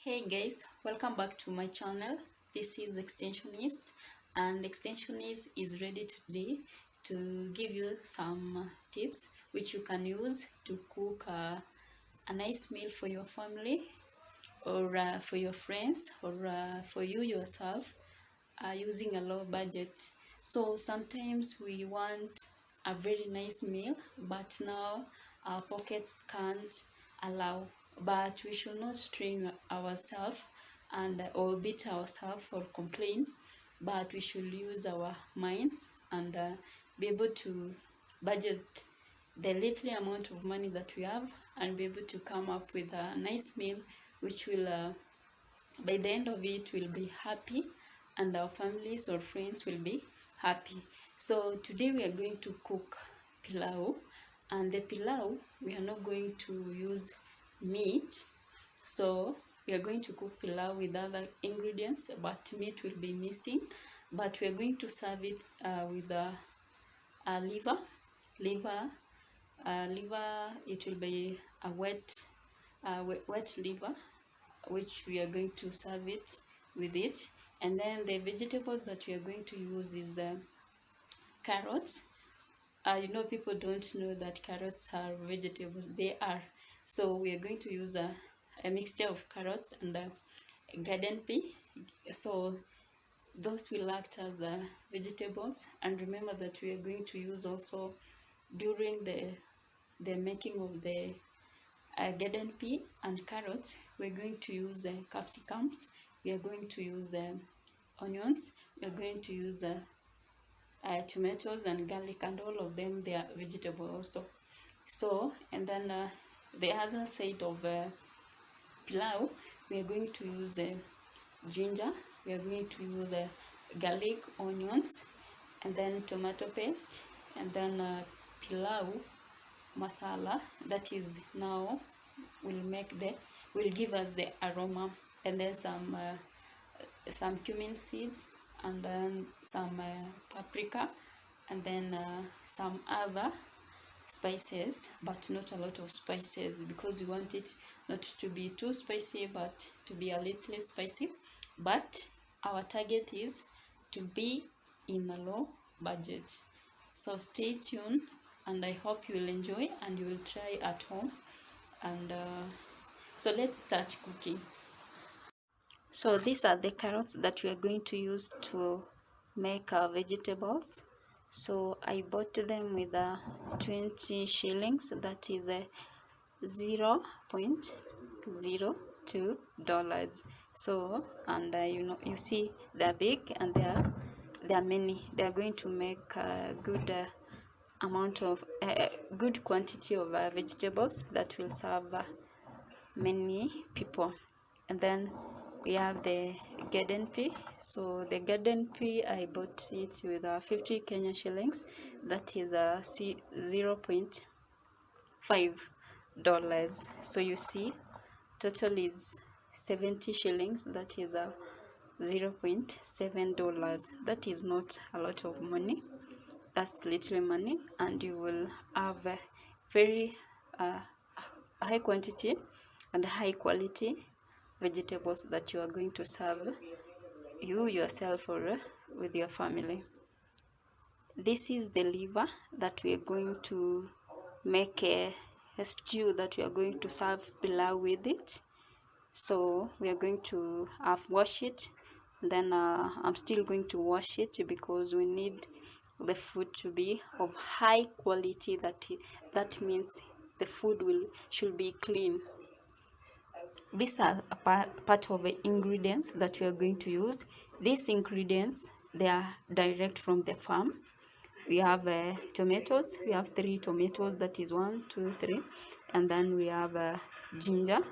Hey guys, welcome back to my channel. This is Extensionist, and Extensionist is ready today to give you some tips which you can use to cook a nice meal for your family or for your friends or for you yourself using a low budget. So sometimes we want a very nice meal, but now our pockets can't allow. But we should not strain ourselves and or beat ourselves or complain, but we should use our minds and be able to budget the little amount of money that we have and be able to come up with a nice meal which will by the end of it we'll be happy and our families or friends will be happy. So today we are going to cook pilau, and the pilau we are not going to use meat. So we are going to cook pilau with other ingredients, but meat will be missing. But we are going to serve it with a liver. It will be a wet liver, which we are going to serve it with it. And then the vegetables that we are going to use is carrots. People don't know that carrots are vegetables. They are. So we are going to use a mixture of carrots and garden pea. So those will act as vegetables. And remember that we are going to use also during the making of the garden pea and carrots, we're going to use capsicums, we are going to use onions, we are going to use tomatoes and garlic, and all of them, they are vegetable also. So, and then the other side of pilau, we are going to use ginger, we are going to use garlic, onions, and then tomato paste, and then pilau masala, that is now will give us the aroma, and then some cumin seeds, and then some paprika, and then some other spices, but not a lot of spices because we want it not to be too spicy but to be a little spicy. But our target is to be in a low budget. So stay tuned, and I hope you will enjoy and you will try at home. And so let's start cooking. So these are the carrots that we are going to use to make our vegetables. So I bought them with 20 shillings, that is $0.02. So, and you see they're big and they are many. They are going to make a good amount of good quantity of vegetables that will serve many people. And then we have the garden pea. So the garden pea, I bought it with 50 Kenya shillings, that is $0.5. So you see total is 70 shillings, that is $0.7. That is not a lot of money, that's little money, and you will have a very high quantity and high quality vegetables that you are going to serve you yourself or with your family. This is the liver that we are going to make a stew that we are going to serve pilau with it. So we are going to wash it, then I'm still going to wash it because we need the food to be of high quality. That means the food should be clean. These are a part of the ingredients that we are going to use. These ingredients, they are direct from the farm. We have tomatoes. We have 3 tomatoes, that is 1, 2, 3. And then we have ginger,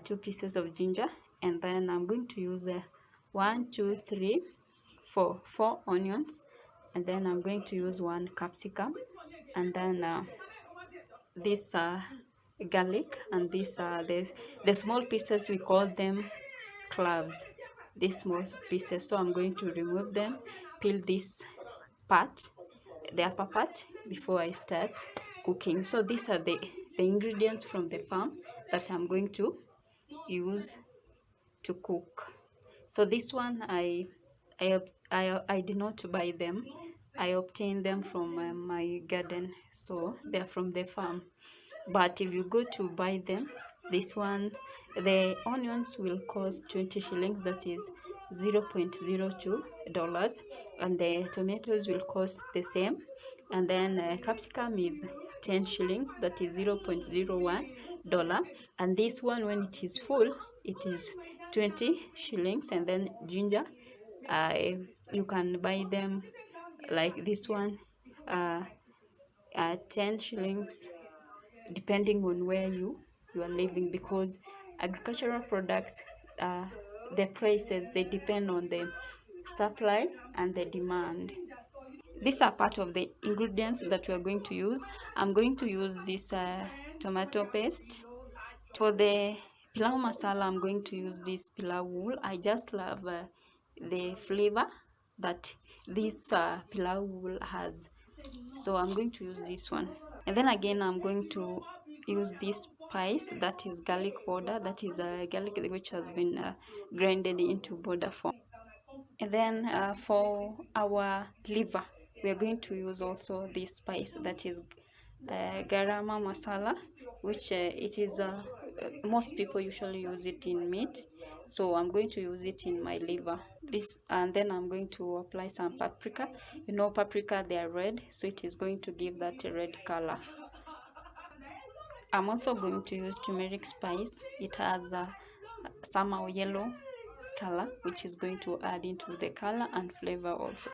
2 pieces of ginger. And then I'm going to use 1, 2, 3, 4 onions. And then I'm going to use 1 capsicum. And then this garlic, and these are the small pieces, we call them cloves, these small pieces. So I'm going to remove them, peel this part, the upper part, before I start cooking. So these are the ingredients from the farm that I'm going to use to cook. So this one I did not buy them. I obtained them from my garden, so they're from the farm. But if you go to buy them, this one, the onions will cost 20 shillings, that is $0.02, and the tomatoes will cost the same, and then capsicum is 10 shillings, that is $0.01, and this one, when it is full, it is 20 shillings. And then ginger, you can buy them like this one, 10 shillings, depending on where you are living, because agricultural products, the prices, they depend on the supply and the demand. These are part of the ingredients that we are going to use. I'm going to use this tomato paste. For the pilau masala, I'm going to use this pilau wool. I just love the flavor that this pilau wool has, so I'm going to use this one. And then again, I'm going to use this spice, that is garlic powder, that is garlic which has been grinded into powder form. And then for our liver, we are going to use also this spice, that is garam masala, which it is most people usually use it in meat, so I'm going to use it in my liver. This, and then I'm going to apply some paprika. You know, paprika, they are red, so it is going to give that red color. I'm also going to use turmeric spice. It has somehow yellow color, which is going to add into the color and flavor also.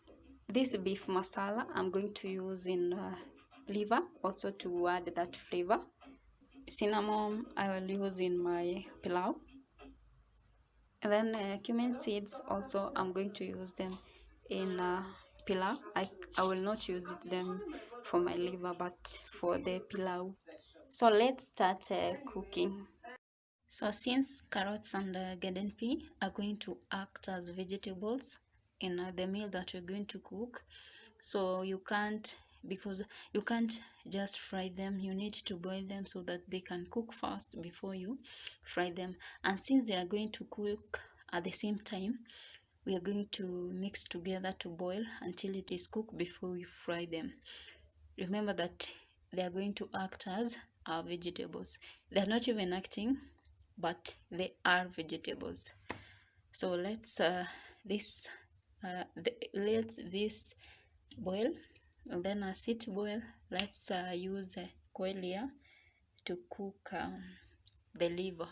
This beef masala I'm going to use in liver also to add that flavor. Cinnamon I will use in my pilau. And then cumin seeds also I'm going to use them in pilau. I will not use them for my liver, but for the pilau. So let's start cooking. So since carrots and garden pea are going to act as vegetables in the meal that we're going to cook, so you can't just fry them. You need to boil them so that they can cook fast before you fry them. And since they are going to cook at the same time, we are going to mix together to boil until it is cooked before we fry them. Remember that they are going to act as our vegetables. They are not even acting, but they are vegetables. So let's let this boil, and then as it boil, let's use a coil here to cook the liver.